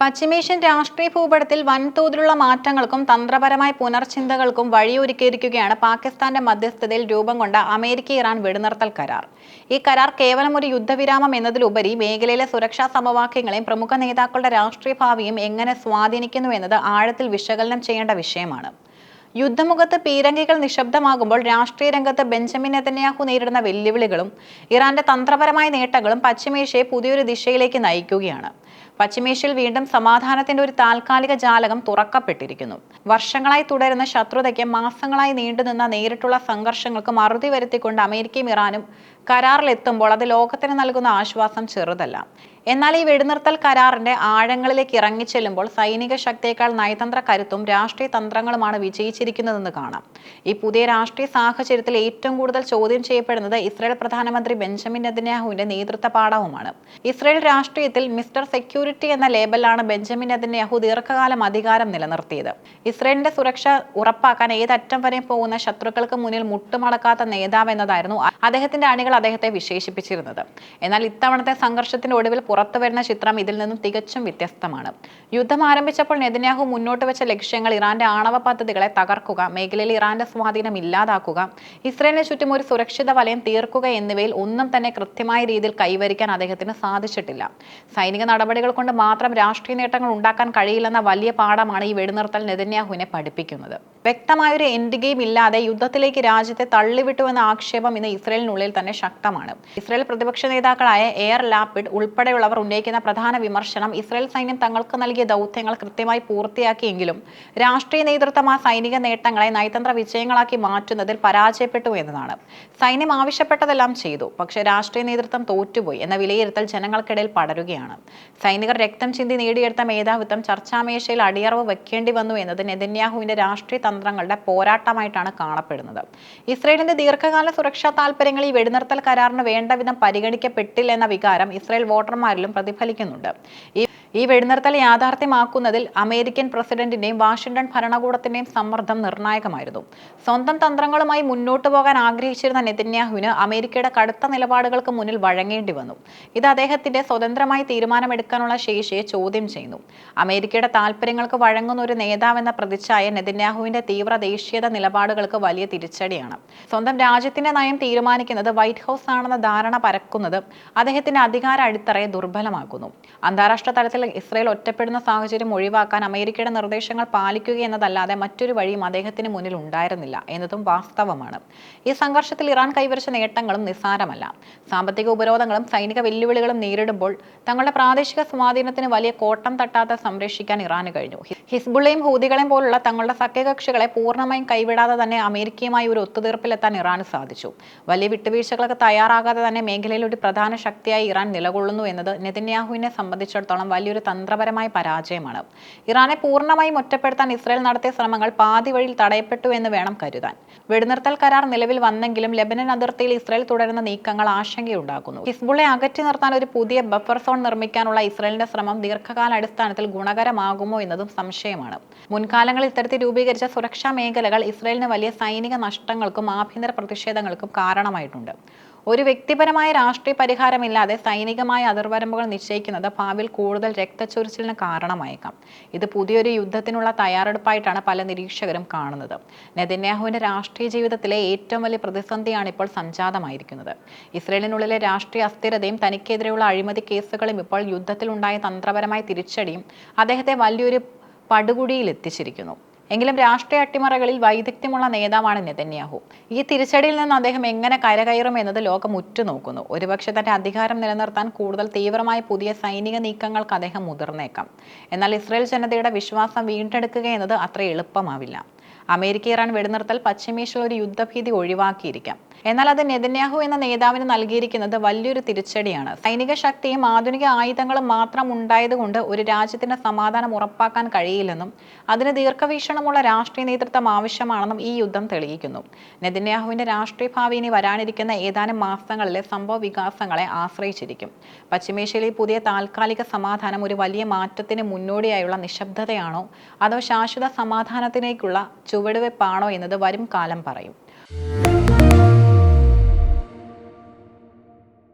പശ്ചിമേഷ്യൻ രാഷ്ട്രീയ ഭൂപടത്തിൽ വൻതോതിലുള്ള മാറ്റങ്ങൾക്കും തന്ത്രപരമായ പുനർചിന്തകൾക്കും വഴിയൊരുക്കിയിരിക്കുകയാണ് പാകിസ്ഥാന്റെ മധ്യസ്ഥതയിൽ രൂപം കൊണ്ട അമേരിക്ക-ഇറാൻ വെടിനിർത്തൽ കരാർ. ഈ കരാർ കേവലം ഒരു യുദ്ധവിരാമം എന്നതിലുപരി മേഖലയിലെ സുരക്ഷാ സമവാക്യങ്ങളെയും പ്രമുഖ നേതാക്കളുടെ രാഷ്ട്രീയ ഭാവിയും എങ്ങനെ സ്വാധീനിക്കുന്നു എന്നത് ആഴത്തിൽ വിശകലനം ചെയ്യേണ്ട വിഷയമാണ്. യുദ്ധമുഖത്ത് പീരങ്കികൾ നിശബ്ദമാകുമ്പോൾ രാഷ്ട്രീയ രംഗത്ത് ബെഞ്ചമിൻ നെതന്യാഹു നേരിടുന്ന വെല്ലുവിളികളും ഇറാന്റെ തന്ത്രപരമായ നേട്ടങ്ങളും പശ്ചിമേഷ്യയെ പുതിയൊരു ദിശയിലേക്ക് നയിക്കുകയാണ്. പശ്ചിമേഷ്യയിൽ വീണ്ടും സമാധാനത്തിന്റെ ഒരു താൽക്കാലിക ജാലകം തുറക്കപ്പെട്ടിരിക്കുന്നു. വർഷങ്ങളായി തുടരുന്ന ശത്രുതയ്ക്ക് മാസങ്ങളായി നീണ്ടുനിന്ന നേരിട്ടുള്ള സംഘർഷങ്ങൾക്ക് അറുതി വരുത്തിക്കൊണ്ട് അമേരിക്കയും ഇറാനും കരാറിലെത്തുമ്പോൾ അത് ലോകത്തിന് നൽകുന്ന ആശ്വാസം ചെറുതല്ല. എന്നാൽ ഈ വെടിനിർത്തൽ കരാറിന്റെ ആഴങ്ങളിലേക്ക് ഇറങ്ങിച്ചെല്ലുമ്പോൾ സൈനിക ശക്തിയേക്കാൾ നയതന്ത്ര കരുത്തും രാഷ്ട്രീയ തന്ത്രങ്ങളുമാണ് വിജയിച്ചിരിക്കുന്നതെന്ന് കാണാം. ഈ പുതിയ രാഷ്ട്രീയ സാഹചര്യത്തിൽ ഏറ്റവും കൂടുതൽ ചോദ്യം ചെയ്യപ്പെടുന്നത് ഇസ്രായേൽ പ്രധാനമന്ത്രി ബെഞ്ചമിൻ നെതന്യാഹുവിന്റെ നേതൃത്വ പാഠവുമാണ്. ഇസ്രായേൽ രാഷ്ട്രീയത്തിൽ മിസ്റ്റർ സെക്യൂരിറ്റി എന്ന ലേബലാണ് ബെഞ്ചമിൻ നെതന്യാഹു ദീർഘകാലം അധികാരം നിലനിർത്തിയത്. ഇസ്രായേലിന്റെ സുരക്ഷ ഉറപ്പാക്കാൻ ഏതറ്റം വരെ പോകുന്ന ശത്രുക്കൾക്ക് മുന്നിൽ മുട്ടുമടക്കാത്ത നേതാവ് എന്നതായിരുന്നു അദ്ദേഹത്തിന്റെ അണികൾ അദ്ദേഹത്തെ വിശേഷിപ്പിച്ചിരുന്നത്. എന്നാൽ ഇത്തവണത്തെ സംഘർഷത്തിന്റെ ഒടുവിൽ പുറത്തുവരുന്ന ചിത്രം ഇതിൽ നിന്നും തികച്ചും വ്യത്യസ്തമാണ്. യുദ്ധം ആരംഭിച്ചപ്പോൾ നെതന്യാഹു മുന്നോട്ട് വെച്ച ലക്ഷ്യങ്ങൾ ഇറാന്റെ ആണവ പദ്ധതികളെ തകർക്കുക, മേഖലയിൽ ഇറാന്റെ സ്വാധീനം ഇല്ലാതാക്കുക, ഇസ്രായേലിന് ചുറ്റും ഒരു സുരക്ഷിത വലയം തീർക്കുക എന്നിവയിൽ ഒന്നും തന്നെ കൃത്യമായ രീതിയിൽ കൈവരിക്കാൻ അദ്ദേഹത്തിന് സാധിച്ചിട്ടില്ല. സൈനിക നടപടികൾ കൊണ്ട് മാത്രം രാഷ്ട്രീയ നേട്ടങ്ങൾ ഉണ്ടാക്കാൻ കഴിയില്ലെന്ന വലിയ പാഠമാണ് ഈ വെടിനിർത്തൽ നെതന്യാഹുവിനെ പഠിപ്പിക്കുന്നത്. വ്യക്തമായൊരു എൻഡ് ഗെയിം ഇല്ലാതെ യുദ്ധത്തിലേക്ക് രാജ്യത്തെ തള്ളിവിട്ടുവെന്ന ആക്ഷേപം ഇന്ന് ഇസ്രായേലിനുള്ളിൽ തന്നെ ശക്തമാണ്. ഇസ്രായേൽ പ്രതിപക്ഷ നേതാക്കളായ എയർ ലാപ്പിഡ് ഉൾപ്പെടെയുള്ളവർ ഉന്നയിക്കുന്ന പ്രധാന വിമർശനം ഇസ്രായേൽ സൈന്യം തങ്ങൾക്ക് നൽകിയ ദൗത്യങ്ങൾ കൃത്യമായി പൂർത്തിയാക്കിയെങ്കിലും രാഷ്ട്രീയ നേതൃത്വം ആ സൈനിക നേട്ടങ്ങളെ നയതന്ത്ര വിജയങ്ങളാക്കി മാറ്റുന്നതിൽ പരാജയപ്പെട്ടു എന്നതാണ്. സൈന്യം ആവശ്യപ്പെട്ടതെല്ലാം ചെയ്തു, പക്ഷേ രാഷ്ട്രീയ നേതൃത്വം തോറ്റുപോയി എന്ന വിലയിരുത്തൽ ജനങ്ങൾക്കിടയിൽ പടരുകയാണ്. സൈനികർ രക്തം ചിന്തി നേടിയെടുത്ത മേധാവിത്വം ചർച്ചാമേശയിൽ അടിയറവ് വെക്കേണ്ടി വന്നു എന്നത് നെതന്യാഹുവിന്റെ രാഷ്ട്രീയ തന്ത്രങ്ങളുടെ പോരാട്ടമായിട്ടാണ് കാണപ്പെടുന്നത്. ഇസ്രായേലിന്റെ ദീർഘകാല സുരക്ഷാ താൽപര്യങ്ങൾ ഈ വെടിനിർത്തൽ കരാറിന് വേണ്ടവിധം പരിഗണിക്കപ്പെട്ടില്ല എന്ന വികാരം ഇസ്രായേൽ വോട്ടർമാരിലും പ്രതിഫലിക്കുന്നുണ്ട്. ഈ വെടിനിർത്തൽ യാഥാർത്ഥ്യമാക്കുന്നതിൽ അമേരിക്കൻ പ്രസിഡന്റിന്റെയും വാഷിംഗ്ടൺ ഭരണകൂടത്തിന്റെയും സമ്മർദ്ദം നിർണായകമായിരുന്നു. സ്വന്തം തന്ത്രങ്ങളുമായി മുന്നോട്ടു പോകാൻ ആഗ്രഹിച്ചിരുന്ന നെതന്യാഹുവിന് അമേരിക്കയുടെ കടുത്ത നിലപാടുകൾക്ക് മുന്നിൽ വഴങ്ങേണ്ടി വന്നു. ഇത് അദ്ദേഹത്തിന്റെ സ്വതന്ത്രമായി തീരുമാനമെടുക്കാനുള്ള ശേഷിയെ ചോദ്യം ചെയ്യുന്നു. അമേരിക്കയുടെ താൽപര്യങ്ങൾക്ക് വഴങ്ങുന്ന ഒരു നേതാവെന്ന പ്രതിച്ഛായ നെതന്യാഹുവിന്റെ തീവ്ര ദേശീയത നിലപാടുകൾക്ക് വലിയ തിരിച്ചടിയാണ്. സ്വന്തം രാജ്യത്തിന്റെ നയം തീരുമാനിക്കുന്നത് വൈറ്റ് ഹൗസ് ആണെന്ന ധാരണ പരക്കുന്നത് അദ്ദേഹത്തിന്റെ അധികാര അടിത്തറയെ ദുർബലമാക്കുന്നു. അന്താരാഷ്ട്ര തലത്തിൽ ഇസ്രായേൽ ഒറ്റപ്പെടുന്ന സാഹചര്യം ഒഴിവാക്കാൻ അമേരിക്കയുടെ നിർദ്ദേശങ്ങൾ പാലിക്കുക എന്നതല്ലാതെ മറ്റൊരു വഴിയും അദ്ദേഹത്തിന് മുന്നിൽ ഉണ്ടായിരുന്നില്ല എന്നതും വാസ്തവമാണ്. ഈ സംഘർഷത്തിൽ ഇറാൻ കൈവരിച്ച നേട്ടങ്ങളും നിസ്സാരമല്ല. സാമ്പത്തിക ഉപരോധങ്ങളും സൈനിക വെല്ലുവിളികളും നേരിടുമ്പോൾ തങ്ങളുടെ പ്രാദേശിക സ്വാധീനത്തിന് വലിയ കോട്ടം തട്ടാതെ സംരക്ഷിക്കാൻ ഇറാന് കഴിഞ്ഞു. ഹിസ്ബുള്ളയും ഹൂതികളെയും പോലുള്ള തങ്ങളുടെ സഖ്യകക്ഷികളെ പൂർണ്ണമായും കൈവിടാതെ തന്നെ അമേരിക്കയുമായി ഒരു ഒത്തുതീർപ്പിലെത്താൻ ഇറാന് സാധിച്ചു. വലിയ വിട്ടുവീഴ്ചകൾക്ക് തയ്യാറാകാതെ തന്നെ മേഖലയിൽ ഒരു പ്രധാന ശക്തിയായി ഇറാൻ നിലകൊള്ളുന്നു എന്നത് നെതന്യാഹുവിനെ സംബന്ധിച്ചിടത്തോളം വലിയൊരു തന്ത്രപരമായ പരാജയമാണ്. ഇറാനെ പൂർണ്ണമായും ഒറ്റപ്പെടുത്താൻ ഇസ്രായേൽ നടത്തിയ ശ്രമങ്ങൾ പാതി വഴിയിൽ തടയപ്പെട്ടു എന്ന് വേണം കരുതാൻ. വെടിനിർത്തൽ കരാർ നിലവിൽ വന്നെങ്കിലും ലെബനൻ അതിർത്തിയിൽ ഇസ്രായേൽ തുടരുന്ന നീക്കങ്ങൾ ആശങ്കയുണ്ടാക്കുന്നു. ഹിസ്ബുള്ളയെ അകറ്റി നിർത്താൻ ഒരു പുതിയ ബഫർ സോൺ നിർമ്മിക്കാനുള്ള ഇസ്രായേലിന്റെ ശ്രമം ദീർഘകാല അടിസ്ഥാനത്തിൽ ഗുണകരമാകുമോ എന്നതും സംശയമാണ്. മുൻകാലങ്ങളിൽ ഇത്തരത്തിൽ രൂപീകരിച്ച സുരക്ഷാ മേഖലകൾ ഇസ്രായേലിന് വലിയ സൈനിക നഷ്ടങ്ങൾക്കും ആഭ്യന്തര പ്രതിഷേധങ്ങൾക്കും കാരണമായിട്ടുണ്ട്. ഒരു വ്യക്തിപരമായ രാഷ്ട്രീയ പരിഹാരമില്ലാതെ സൈനികമായ അതിർവരമ്പുകൾ നിശ്ചയിക്കുന്നത് ഭാവിയിൽ കൂടുതൽ രക്തച്ചൊരിച്ചിലിന് കാരണമായേക്കാം. ഇത് പുതിയൊരു യുദ്ധത്തിനുള്ള തയ്യാറെടുപ്പായിട്ടാണ് പല നിരീക്ഷകരും കാണുന്നത്. നെതന്യാഹുവിന്റെ രാഷ്ട്രീയ ജീവിതത്തിലെ ഏറ്റവും വലിയ പ്രതിസന്ധിയാണ് ഇപ്പോൾ സംജാതമായിരിക്കുന്നത്. ഇസ്രായേലിനുള്ളിലെ രാഷ്ട്രീയ അസ്ഥിരതയും തനിക്കെതിരെയുള്ള അഴിമതി കേസുകളും ഇപ്പോൾ യുദ്ധത്തിലുണ്ടായ തന്ത്രപരമായ തിരിച്ചടിയും അദ്ദേഹത്തെ വലിയൊരു പടുകുഴിയിൽ എത്തിച്ചിരിക്കുന്നു. എങ്കിലും രാഷ്ട്രീയ അട്ടിമറികളിൽ വൈദഗ്ധ്യമുള്ള നേതാവാണ് നെതന്യാഹു. ഈ തിരിച്ചടിയിൽ നിന്ന് അദ്ദേഹം എങ്ങനെ കരകയറും എന്നത് ലോകം ഉറ്റുനോക്കുന്നു. ഒരുപക്ഷെ തന്റെ അധികാരം നിലനിർത്താൻ കൂടുതൽ തീവ്രമായ പുതിയ സൈനിക നീക്കങ്ങൾക്ക് അദ്ദേഹം മുതിർന്നേക്കാം. എന്നാൽ ഇസ്രായേൽ ജനതയുടെ വിശ്വാസം വീണ്ടെടുക്കുക എന്നത് അത്ര എളുപ്പമാവില്ല. അമേരിക്ക ഇറാൻ വെടിനിർത്തൽ പശ്ചിമേഷ്യയിൽ ഒരു യുദ്ധഭീതി ഒഴിവാക്കിയിരിക്കാം. എന്നാൽ അത് നെതന്യാഹു എന്ന നേതാവിന് നൽകിയിരിക്കുന്നത് വലിയൊരു തിരിച്ചടിയാണ്. സൈനിക ശക്തിയും ആധുനിക ആയുധങ്ങളും മാത്രം ഉണ്ടായതുകൊണ്ട് ഒരു രാജ്യത്തിന്റെ സമാധാനം ഉറപ്പാക്കാൻ കഴിയില്ലെന്നും അതിന് ദീർഘവീക്ഷണമുള്ള രാഷ്ട്രീയ നേതൃത്വം ആവശ്യമാണെന്നും ഈ യുദ്ധം തെളിയിക്കുന്നു. നെതന്യാഹുവിന്റെ രാഷ്ട്രീയ ഭാവി ഇനി വരാനിരിക്കുന്ന ഏതാനും മാസങ്ങളിലെ സംഭവ വികാസങ്ങളെ ആശ്രയിച്ചിരിക്കും. പശ്ചിമേഷ്യയിലെ പുതിയ താൽക്കാലിക സമാധാനം ഒരു വലിയ മാറ്റത്തിന് മുന്നോടിയായുള്ള നിശബ്ദതയാണോ അതോ ശാശ്വത സമാധാനത്തിലേക്കുള്ള ചുവടുവെപ്പാണോ എന്നത് വരും കാലം പറയും.